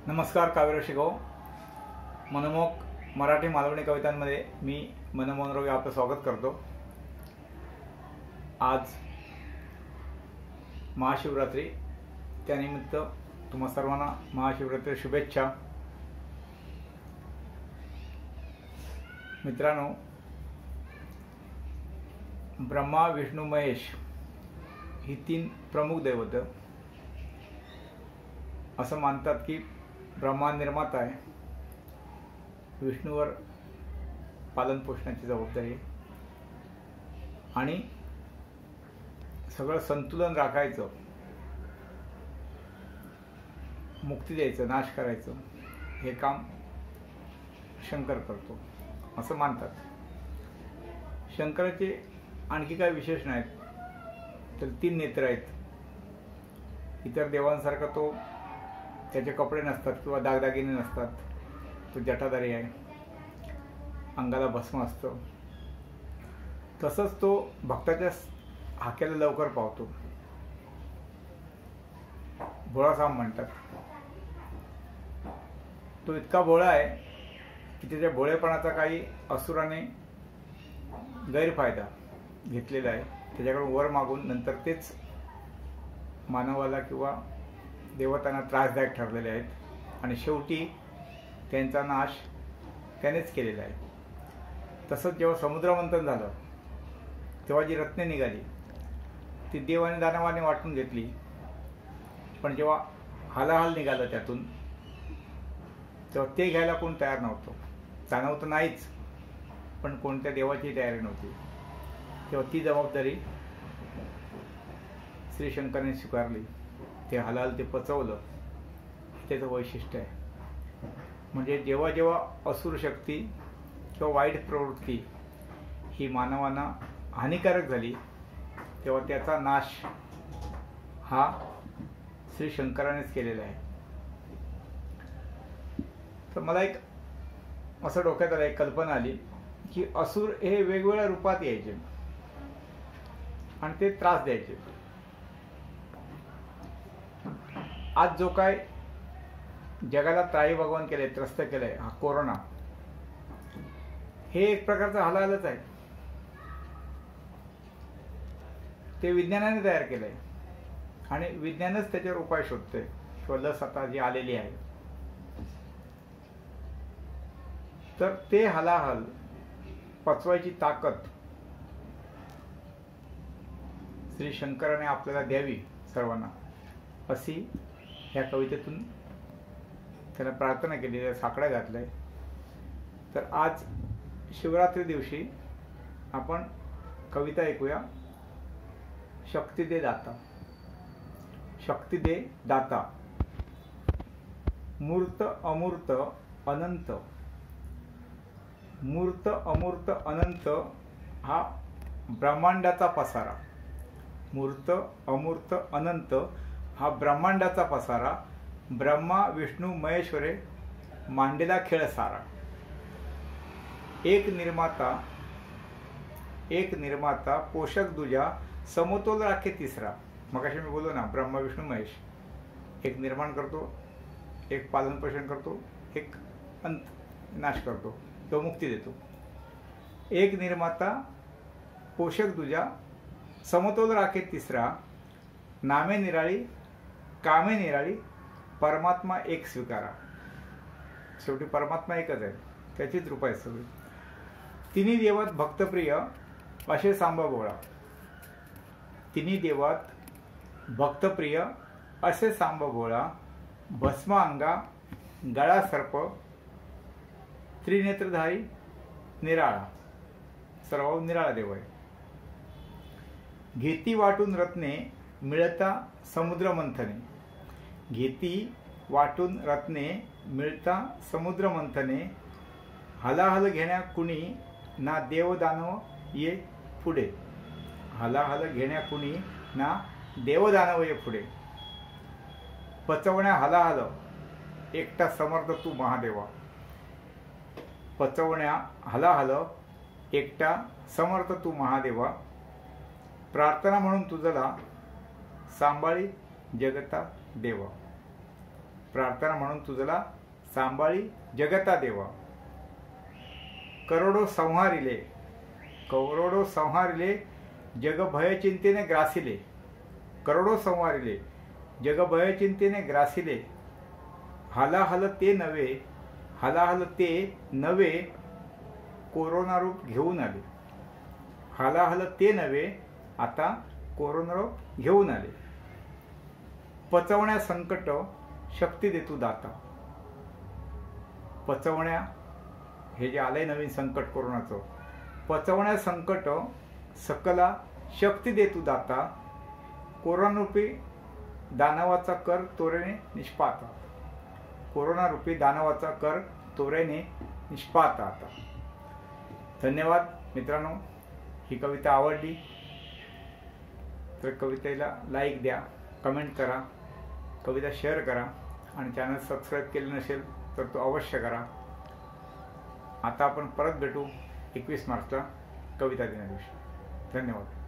नमस्कार. काव्य शिकव मनमोहक मराठी मालवणी कवितांमध्ये मी मनमोहन राव आपलं स्वागत करतो. आज महाशिवरात्री, त्यानिमित्त तुम्हा सर्वांना महाशिवरात्री शुभेच्छा. मित्रांनो, ब्रह्मा, विष्णू, महेश ही तीन प्रमुख दैवत असं मानतात की ब्रह्मा निर्माता आहे, विष्णूवर पालन पोषणाची जबाबदारी आहे आणि सगळं संतुलन राखायचं, मुक्ती द्यायचं, नाश करायचं हे काम शंकर करतो असं मानतात. शंकराचे आणखी काही विशेष नाहीत, तर 3 नेत्र आहेत. इतर देवांसारखा तो त्याचे कपडे नसतात किंवा दागदागिने नसतात. तो जटाधारी आहे, अंगाला भस्म असतं. तसंच तो भक्ताच्या हाक्याला लवकर पावतो. भोळासाम म्हणतात. तो इतका भोळा आहे की त्याच्या भोळेपणाचा काही असुराने गैरफायदा घेतलेला आहे. त्याच्याकडून वर मागून नंतर तेच मानवाला किंवा देवतांना त्रासदायक ठरलेले आहेत आणि शेवटी त्यांचा नाश त्यानेच केलेला आहे. तसंच जेव्हा समुद्रमंथन झालं तेव्हा जी रत्ने निघाली ती देव आणि दानवाने वाटून घेतली, पण जेव्हा हालाहाल निघालं त्यातून तेव्हा ते घ्यायला कोण तयार नव्हतं. दानव तर नाहीच, पण कोणत्या देवाची तयारी नव्हती. तेव्हा ती जबाबदारी श्री शंकराने स्वीकारली. ते हालाल ते पचवलं. त्याचं वैशिष्ट्य आहे. म्हणजे जेव्हा जेव्हा असुर शक्ती किंवा वाईट प्रवृत्ती ही मानवांना हानिकारक झाली तेव्हा त्याचा नाश हा श्री शंकरानेच केलेला आहे. तर मला एक असं डोक्यात आलं, एक कल्पना आली की असुर हे वेगवेगळ्या रूपात यायचे आणि ते त्रास द्यायचे. आज जो काय जगाला त्राई भगवान केलंय, त्रस्त केलंय, हा कोरोना, हे एक प्रकारचं हालाहालच आहे. ते विज्ञानाने तयार केलंय आणि विज्ञानच त्याच्यावर उपाय शोधतंय किंवा लस आता जी आलेली आहे. तर ते हालाहाल पचवायची ताकद श्री शंकराने आपल्याला द्यावी सर्वांना, अशी ह्या कवितेतून त्याला प्रार्थना केली आहे, साकडा घातलाय. तर आज शिवरात्री दिवशी आपण कविता ऐकूया. शक्ती दे दाता. शक्ती दे दाता. मूर्त अमूर्त अनंत. मूर्त अमूर्त अनंत हा ब्रह्मांडाचा पसारा. मूर्त अमूर्त अनंत हा ब्रह्मांडाचा पसारा. ब्रह्मा विष्णू महेश्वरे मांडलेला खेळ सारा. एक निर्माता पोषक दुजा समतोल राखे तिसरा. मगाशी मी बोललो ना, ब्रह्मा विष्णू महेश एक निर्माण करतो, एक पालन पोषण करतो, एक अंत नाश करतो किंवा मुक्ती देतो. एक निर्माता पोषक दुजा समतोल राखे तिसरा. नामे निराळी कामे निराळी परमात्मा एक स्वीकारा. शेवटी परमात्मा एकच आहे, त्याचीच रूप आहे सगळी. तिन्ही देवात भक्तप्रिय असे सांबा भोळा. तिन्ही देवात भक्तप्रिय असे सांबा भोळा. भस्म अंगा गळा सर्प त्रिनेत्रधारी निराळा. सर्व निराळा देव आहे. घेती वाटून रत्ने मिळता समुद्र मंथने. घेती वाटून रत्ने मिळता समुद्र मंथने. हलाहल घेण्या कुणी ना देव दानव ये पुढे. हलाहल घेण्या कुणी ना देव दानव ये पुढे. पचवण्या हलाहल एकटा समर्थ तू महादेवा. पचवण्या हलाहल एकटा समर्थ तू महादेवा. प्रार्थना म्हणून तुझला सांभाळी जगता देवा. प्रार्थना म्हणून तुझला सांभाळी जगता देवा. करोडो संहारिले जग भय चिंतेने ग्रासिले. करोडो संहारिले जग भय चिंतेने ग्रासिले. हालाहल ते नवे कोरोना रूप घेऊन आले. हालाहल ते नवे आता कोरोना रूप घेऊन आले. पचवण्या संकट शक्ती देतू दाता. पचवण्या हे जे आलंय नवीन संकट कोरोनाचं, पचवण्या संकट सकला शक्ती देतू दाता. कोरोना रूपी दानवाचा कर तोरेने निष्पाता. कोरोना रूपी दानवाचा कर तोरेने निष्पाता. आता धन्यवाद मित्रांनो. ही कविता आवडली तर कवितेला लाईक द्या, कमेंट करा, कविता शेअर करा आणि चॅनल सबस्क्राईब केलं नसेल तर तो अवश्य करा. आता आपण परत भेटू 21 मार्चला कविता दिना दिवशी. धन्यवाद.